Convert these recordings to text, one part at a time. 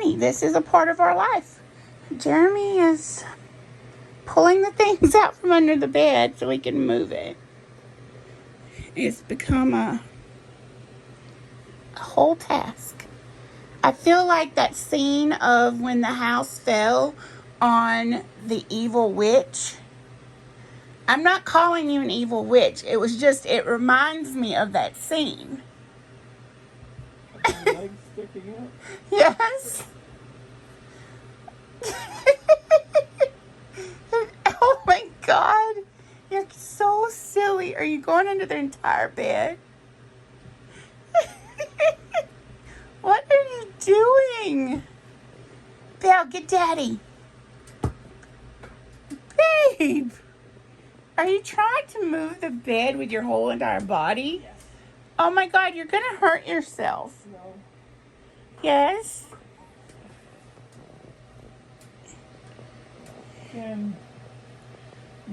journey. This is a part of our life. Jeremy is pulling the things out from under the bed so we can move it. It's become a whole task. I feel like that scene of when the house fell on the evil witch. I'm not calling you an evil witch. It was just, it reminds me of that scene. Legs sticking out? Yes. Oh my God. You're so silly. Are you going under the entire bed? What are you doing? Belle, get Daddy. Babe. Are you trying to move the bed with your whole entire body? Yes. Oh my God, you're going to hurt yourself. No. Yes. Can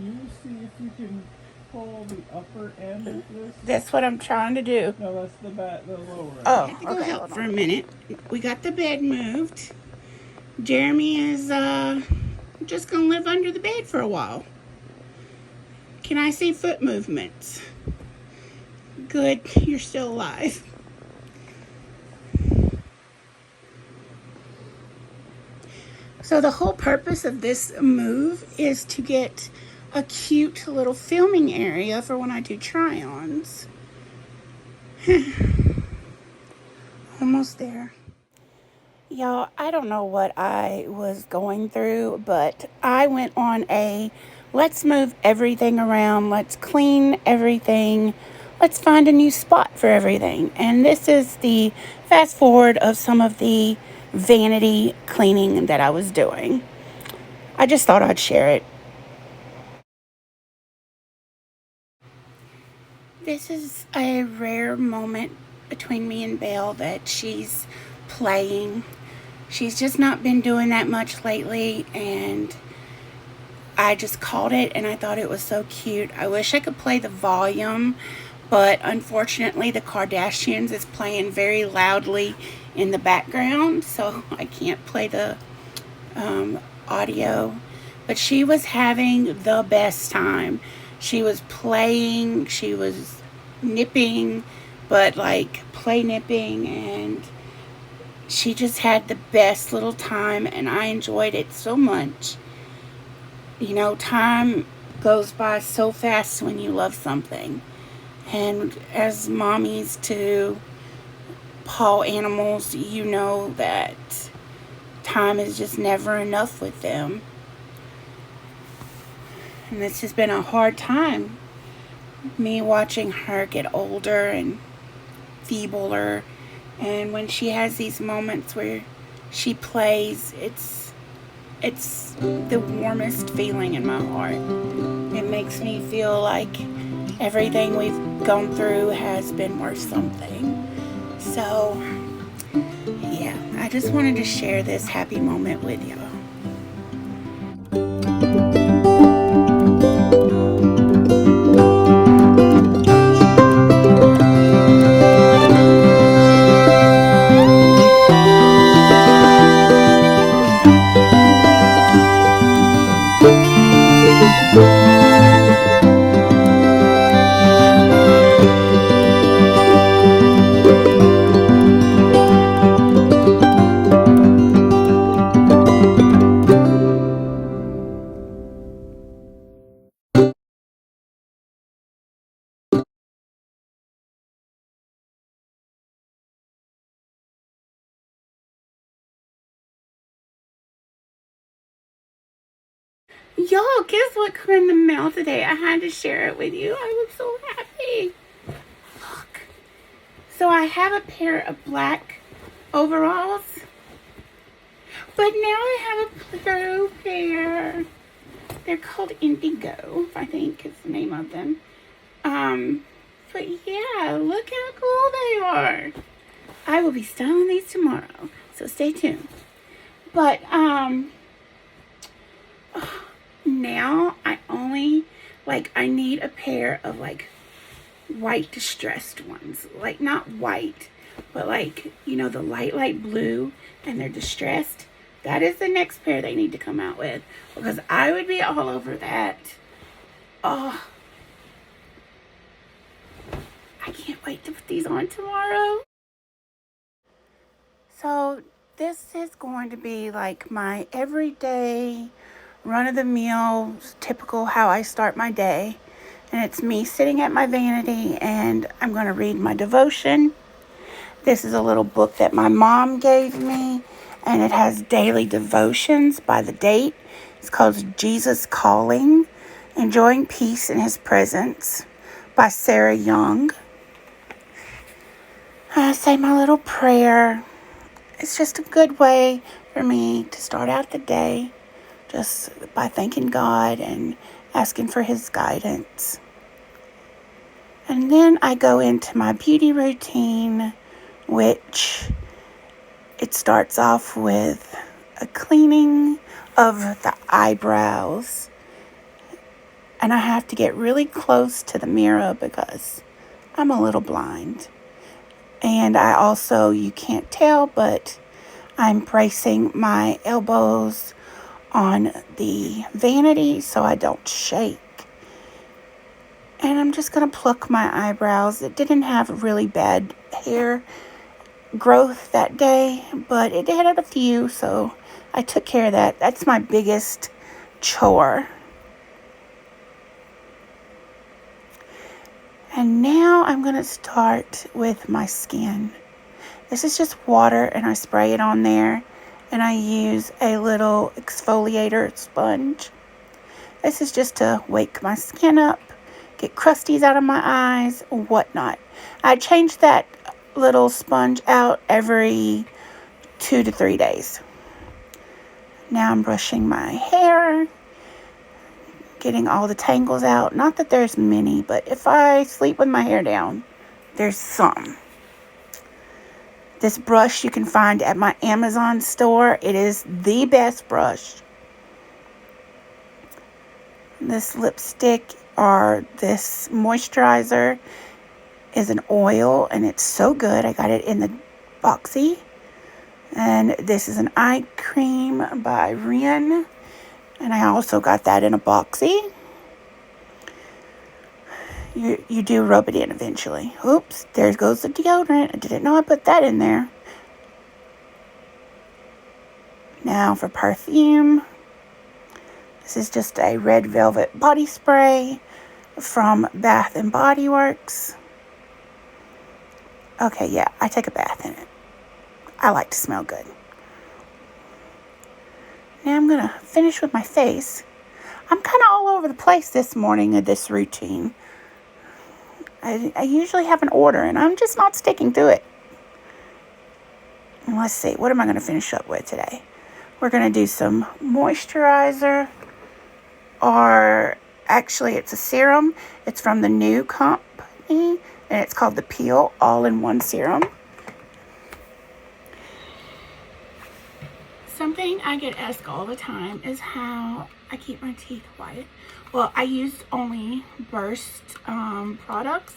you see if you can pull the upper end of this? That's what I'm trying to do. No, that's the lower end. Oh, I have to go help for a minute. We got the bed moved. Jeremy is just going to live under the bed for a while. Can I see foot movements? Good, you're still alive. So the whole purpose of this move is to get a cute little filming area for when I do try-ons. Almost there. Y'all, I don't know what I was going through, but I went on a let's move everything around, let's clean everything, let's find a new spot for everything. And this is the fast forward of some of the vanity cleaning that I was doing. I just thought I'd share it. This is a rare moment between me and Belle that she's playing. She's just not been doing that much lately, and I just caught it and I thought it was so cute. I wish I could play the volume, but unfortunately the Kardashians is playing very loudly in the background, so I can't play the audio. But she was having the best time. She was playing, she was nipping, but like play nipping, and she just had the best little time, and I enjoyed it so much. You know, time goes by so fast when you love something. And as mommies to paw animals, you know that time is just never enough with them. And this has been a hard time. Me watching her get older and feebler. And when she has these moments where she plays, it's the warmest feeling in my heart. It makes me feel like everything we've gone through has been worth something. So, yeah, I just wanted to share this happy moment with y'all. Y'all, guess what came in the mail today? I had to share it with you. I was so happy. Look. So I have a pair of black overalls, but now I have a blue pair. They're called Indigo, I think is the name of them. But yeah, look how cool they are. I will be styling these tomorrow, so stay tuned. But, now I only, I need a pair of, white distressed ones. Like, not white, But like, you know, the light blue and they're distressed, that is the next pair they need to come out with, because I would be all over that. Oh, I can't wait to put these on tomorrow. So this is going to be like my everyday run-of-the-mill, typical how I start my day. And it's me sitting at my vanity, and I'm going to read my devotion. This is a little book that my mom gave me, and it has daily devotions by the date. It's called Jesus Calling, Enjoying Peace in His Presence by Sarah Young. I say my little prayer. It's just a good way for me to start out the day, just by thanking God and asking for His guidance. And then I go into my beauty routine, which it starts off with a cleaning of the eyebrows. And I have to get really close to the mirror because I'm a little blind. And I also, you can't tell, but I'm bracing my elbows on the vanity so I don't shake. And I'm just going to pluck my eyebrows. It didn't have really bad hair growth that day, but it had a few, so I took care of that. That's my biggest chore. And now I'm going to start with my skin. This is just water, and I spray it on there, and I use a little exfoliator sponge. This is just to wake my skin up, get crusties out of my eyes, whatnot. I change that little sponge out every 2 to 3 days. Now I'm brushing my hair, getting all the tangles out. Not that there's many, but if I sleep with my hair down, there's some. This brush you can find at my Amazon store. It is the best brush. This lipstick or this moisturizer is an oil, and it's so good. I got it in the boxy. And this is an eye cream by Ren, and I also got that in a boxy. You do rub it in eventually. Oops, there goes the deodorant. I didn't know I put that in there. Now for perfume. This is just a red velvet body spray from Bath and Body Works. Okay, yeah, I take a bath in it. I like to smell good. Now I'm going to finish with my face. I'm kind of all over the place this morning of this routine. I usually have an order, and I'm just not sticking to it. And let's see, what am I going to finish up with today? We're going to do some moisturizer, or actually it's a serum. It's from the new company, and it's called the Peel All-in-One Serum. Something I get asked all the time is how I keep my teeth white. Well, I use only Burst products.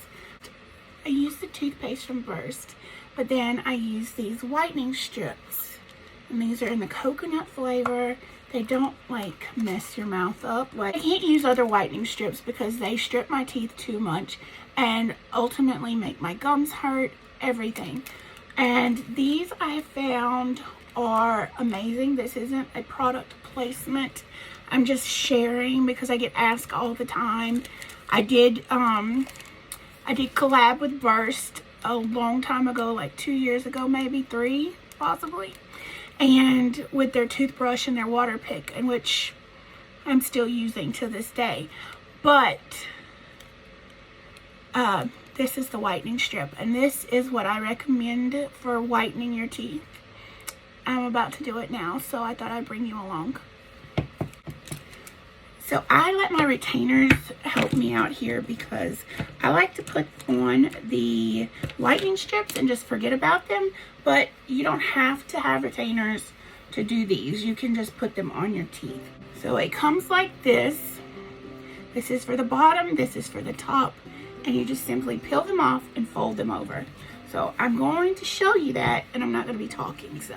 I use the toothpaste from Burst, but then I use these whitening strips. And these are in the coconut flavor. They don't like mess your mouth up. Like, I can't use other whitening strips because they strip my teeth too much and ultimately make my gums hurt, everything. And these I have found are amazing. This isn't a product placement. I'm just sharing because I get asked all the time. I did collab with Burst a long time ago, like 2 years ago, maybe 3 possibly, and with their toothbrush and their water pick, and which I'm still using to this day. But this is the whitening strip, and this is what I recommend for whitening your teeth. I'm about to do it now, so I thought I'd bring you along. So I let my retainers help me out here because I like to put on the whitening strips and just forget about them, but you don't have to have retainers to do these. You can just put them on your teeth. So it comes like this. This is for the bottom, this is for the top, and you just simply peel them off and fold them over. So I'm going to show you that, and I'm not going to be talking, so.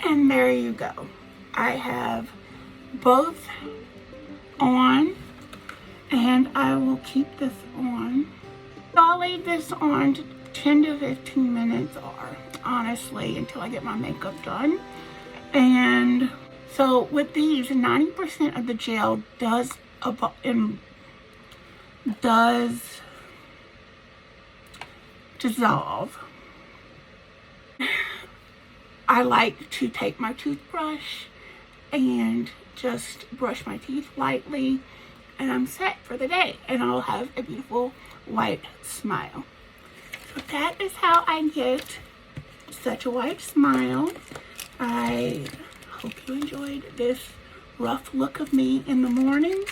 And there you go. I have both on, and I will keep this on. I'll leave this on to 10 to 15 minutes, or honestly until I get my makeup done. And so with these, 90% of the gel does dissolve. I like to take my toothbrush and just brush my teeth lightly, and I'm set for the day, and I'll have a beautiful white smile. So that is how I get such a white smile. I hope you enjoyed this rough look of me in the morning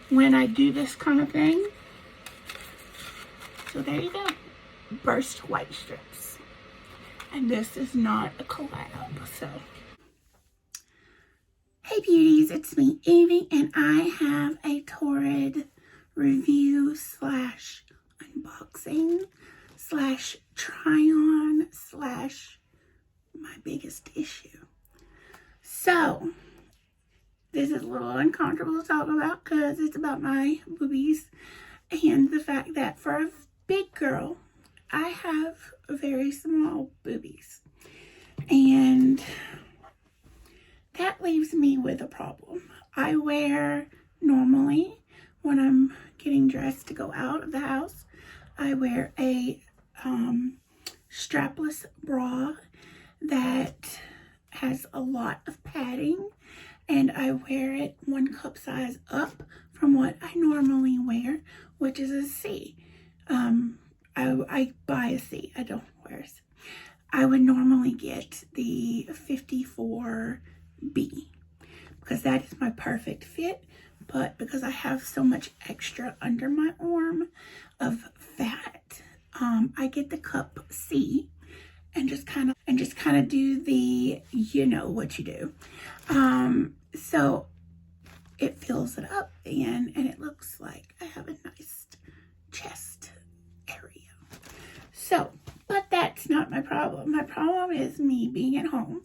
when I do this kind of thing. So there you go, burst white strips. And this is not a collab, so. Hey beauties, it's me, Evie, and I have a Torrid review slash unboxing slash try on slash my biggest issue. So, this is a little uncomfortable to talk about because it's about my boobies and the fact that for a big girl, I have very small boobies, and that leaves me with a problem. I wear, normally when I'm getting dressed to go out of the house, I wear a strapless bra that has a lot of padding, and I wear it 1 cup size up from what I normally wear, which is a C. I buy a C, I don't wear a C. I would normally get the 54B because that is my perfect fit, but because I have so much extra under my arm of fat, I get the cup C and just kind of do the, you know what you do. So it fills it up and it looks like I have a nice chest area. So, but that's not my problem. My problem is me being at home,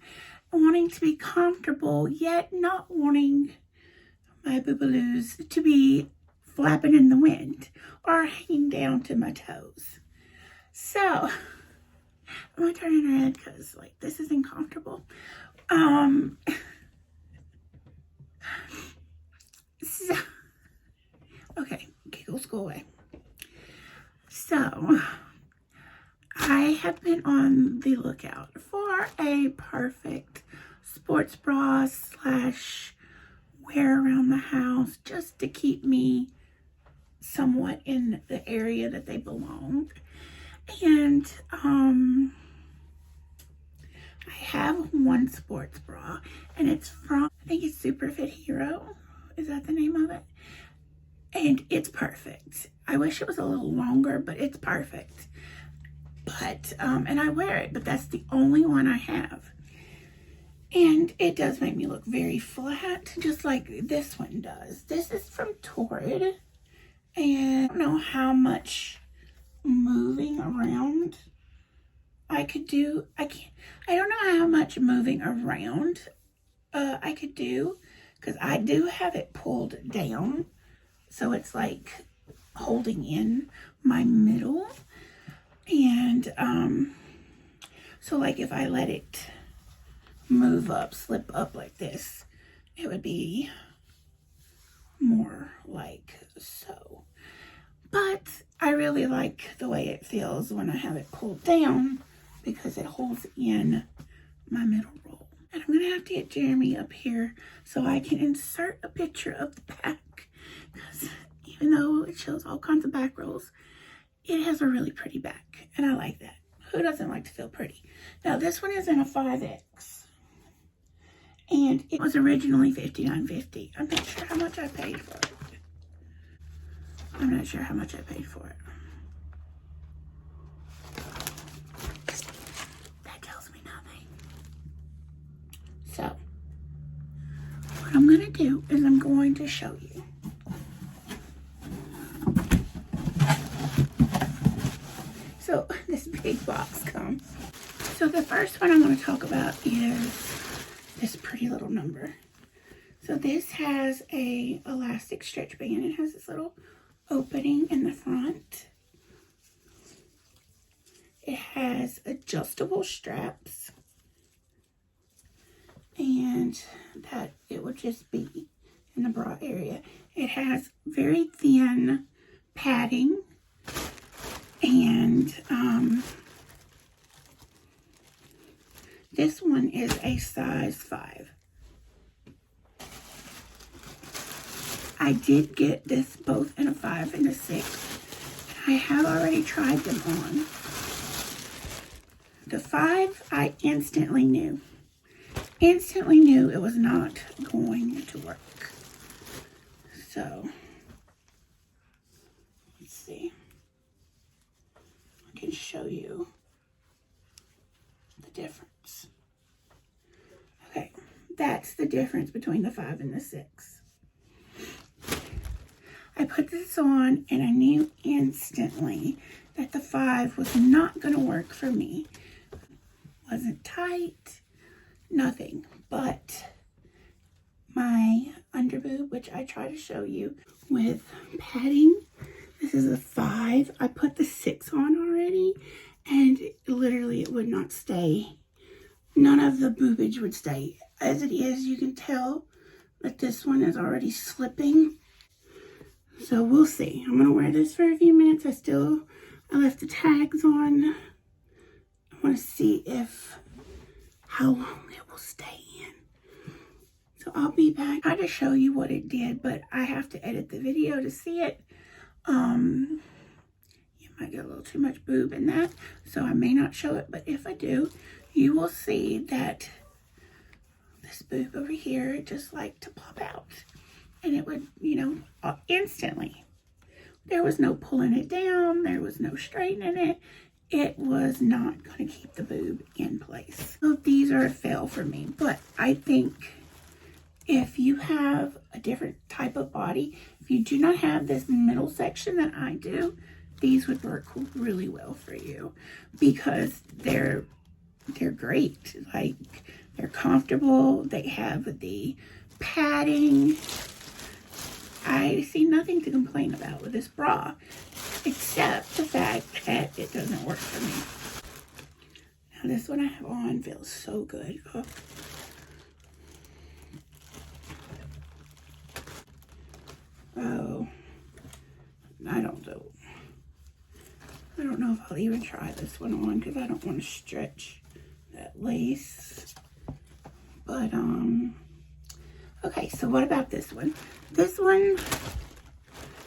wanting to be comfortable, yet not wanting my boobaloos to be flapping in the wind or hanging down to my toes. So, I'm gonna turn it around because like this is uncomfortable. So, okay, giggles go away. So, I have been on the lookout for a perfect sports bra slash wear around the house just to keep me somewhat in the area that they belong. And I have one sports bra, and it's from, I think it's Superfit Hero. Is that the name of it? And it's perfect. I wish it was a little longer, but it's perfect. But, and I wear it, but that's the only one I have. And it does make me look very flat, just like this one does. This is from Torrid, and I don't know how much moving around I could do, I don't know how much moving around I could do, because I do have it pulled down, so it's like holding in my middle. And so like if I let it move up, slip up like this, it would be more like so. But I really like the way it feels when I have it pulled down, because it holds in my middle roll. And I'm gonna have to get Jeremy up here so I can insert a picture of the back, because even though it shows all kinds of back rolls, it has a really pretty back, and I like that. Who doesn't like to feel pretty? Now this one is in a 5X, and it was originally $59.50. I'm not sure how much I paid for it. I'm not sure how much I paid for it. That tells me nothing. So, what I'm going to do is I'm going to show you. So, this big box comes. So, the first one I'm going to talk about is this pretty little number. So, this has a elastic stretch band. It has this little opening in the front. It has adjustable straps, and that it would just be in the bra area. It has very thin padding, and this one is a size 5. I did get this both in a 5 and a 6. I have already tried them on. The 5, I instantly knew it was not going to work. So, let's see. I can show you the difference. Okay, that's the difference between the 5 and the 6. I put this on and I knew instantly that the 5 was not going to work for me. Wasn't tight, nothing, but my underboob, which I try to show you with padding, this is a 5. I put the 6 on already, and literally it would not stay. None of the boobage would stay. As it is, you can tell that this one is already slipping. So we'll see. I'm going to wear this for a few minutes. I left the tags on. I want to see how long it will stay in. So I'll be back. I try to show you what it did, but I have to edit the video to see it. You might get a little too much boob in that, so I may not show it, but if I do, you will see that this boob over here, it just like to pop out. And it would, instantly. There was no pulling it down. There was no straightening it. It was not going to keep the boob in place. So these are a fail for me. But I think if you have a different type of body, if you do not have this middle section that I do, these would work really well for you, because they're great. Like, they're comfortable. They have the padding. I see nothing to complain about with this bra, except the fact that it doesn't work for me. Now this one I have on feels so good. Oh, I don't know if I'll even try this one on, because I don't want to stretch that lace. But okay, so what about this one? This one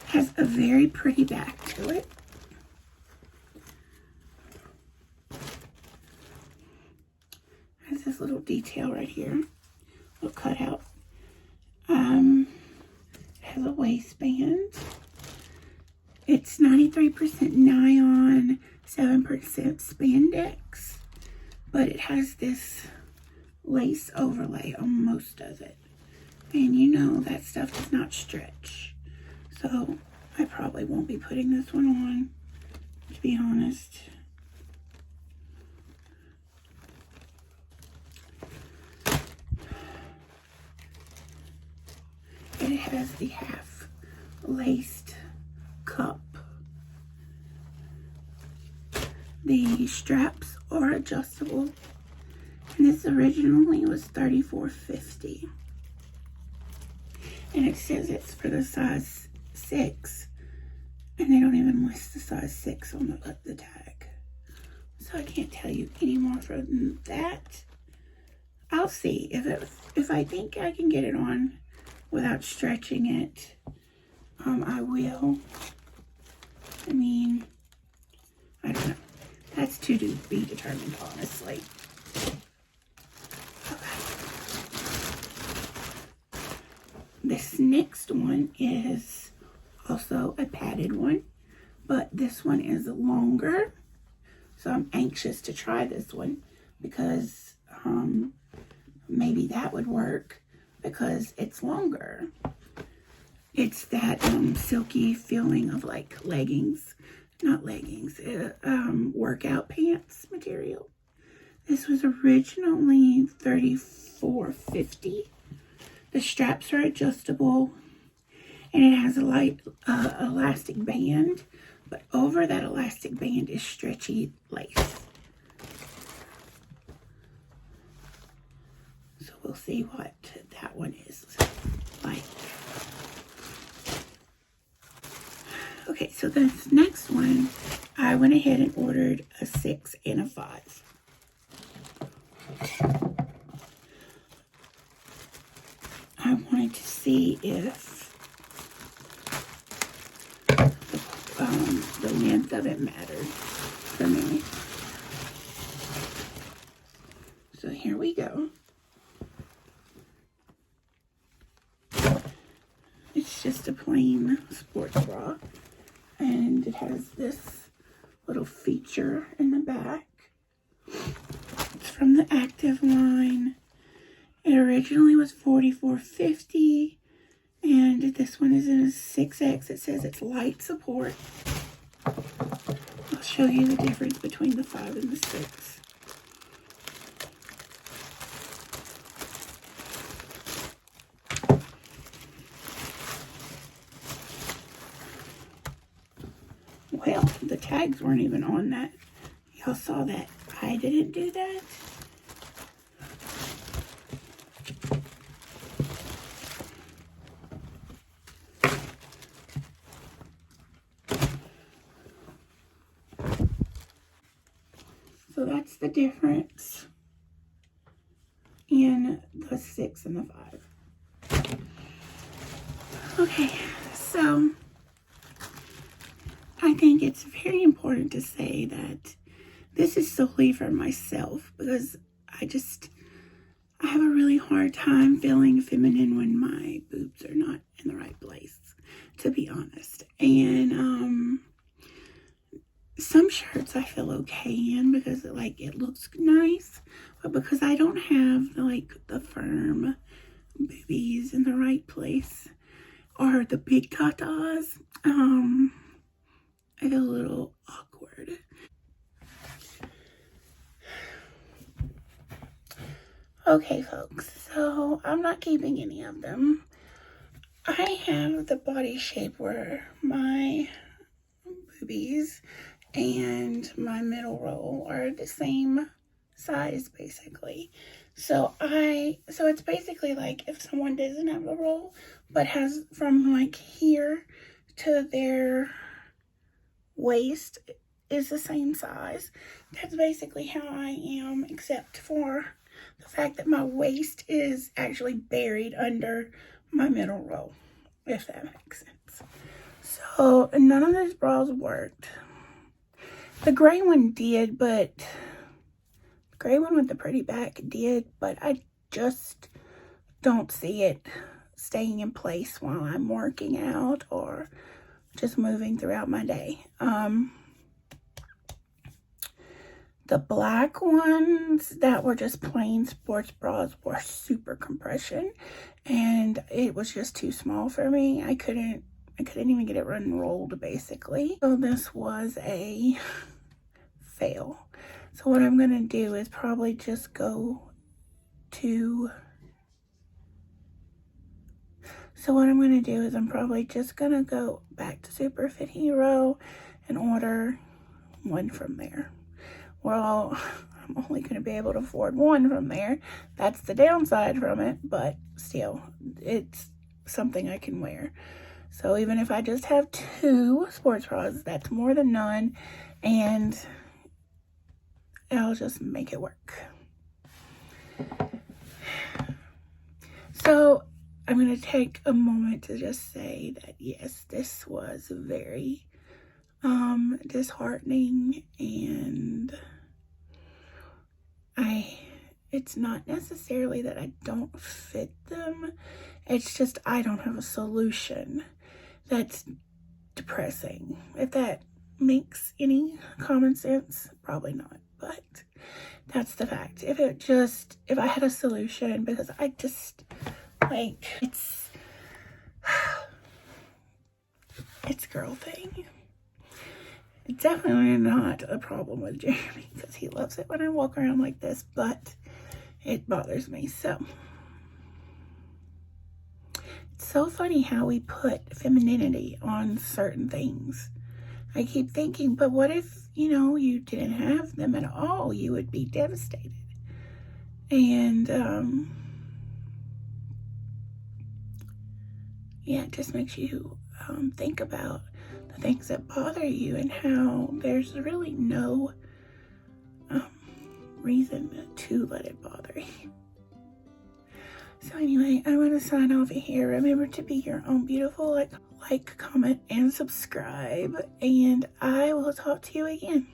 has a very pretty back to it. Has this little detail right here, little cutout. It has a waistband. It's 93% nylon, 7% spandex, but it has this lace overlay on most of it. And you know that stuff does not stretch. So I probably won't be putting this one on, to be honest. it has the half laced cup. The straps are adjustable, and this originally was $34.50, and it says it's for the size 6, and they don't even list the size 6 on the tag, so I can't tell you any more from that. I'll see if I think I can get it on without stretching it. I will. I mean, I don't know. That's to be determined, honestly. Okay. This next one is also a padded one, but this one is longer. So I'm anxious to try this one because maybe that would work because it's longer. It's that silky feeling of like leggings. Not leggings, workout pants material. This was originally $34.50. The straps are adjustable, and it has a light elastic band, but over that elastic band is stretchy lace. So we'll see what that one is like. Okay, so this next one, I went ahead and ordered a 6 and a 5. I wanted to see if the length of it mattered for me. So here we go. It's just a plain sports bra. And it has this little feature in the back. It's from the Active line. It originally was $44.50, and this one is in a 6X. It says it's light support. I'll show you the difference between the 5 and the 6. Well, the tags weren't even on that. Y'all saw that. I didn't do that. So that's the difference in the 6 and the 5. Okay, so I think it's very important to say that this is solely for myself because I have a really hard time feeling feminine when my boobs are not in the right place, to be honest. And some shirts I feel okay in because it looks nice, but because I don't have the firm boobies in the right place or the big tatas, I feel a little awkward. Okay, folks, so I'm not keeping any of them. I have the body shape where my boobies and my middle roll are the same size, basically. So it's basically like if someone doesn't have a roll, but has from here to their waist is the same size. That's basically how I am, except for the fact that my waist is actually buried under my middle roll, if that makes sense. So none of those bras worked. The gray one did, but the gray one with the pretty back did, but I just don't see it staying in place while I'm working out or just moving throughout my day. The black ones that were just plain sports bras were super compression, and it was just too small for me. I couldn't even get it unrolled, basically. So this was a fail. So what I'm gonna do is probably just go to So what I'm going to do is I'm probably just going to go back to Superfit Hero and order one from there. Well, I'm only going to be able to afford one from there. That's the downside from it, but still, it's something I can wear. So even if I just have 2 sports bras, that's more than none, and I'll just make it work. So I'm going to take a moment to just say that, yes, this was very disheartening, and it's not necessarily that I don't fit them. It's just I don't have a solution. That's depressing. If that makes any common sense, probably not, but that's the fact. If I had a solution, because I just, like, it's girl thing. It's definitely not a problem with Jeremy, because he loves it when I walk around like this, but it bothers me. So it's so funny how we put femininity on certain things. I keep thinking, but what if, you didn't have them at all? You would be devastated. And yeah, it just makes you think about the things that bother you and how there's really no reason to let it bother you. So anyway, I'm going to sign off here. Remember to be your own beautiful. Like, comment, and subscribe. And I will talk to you again.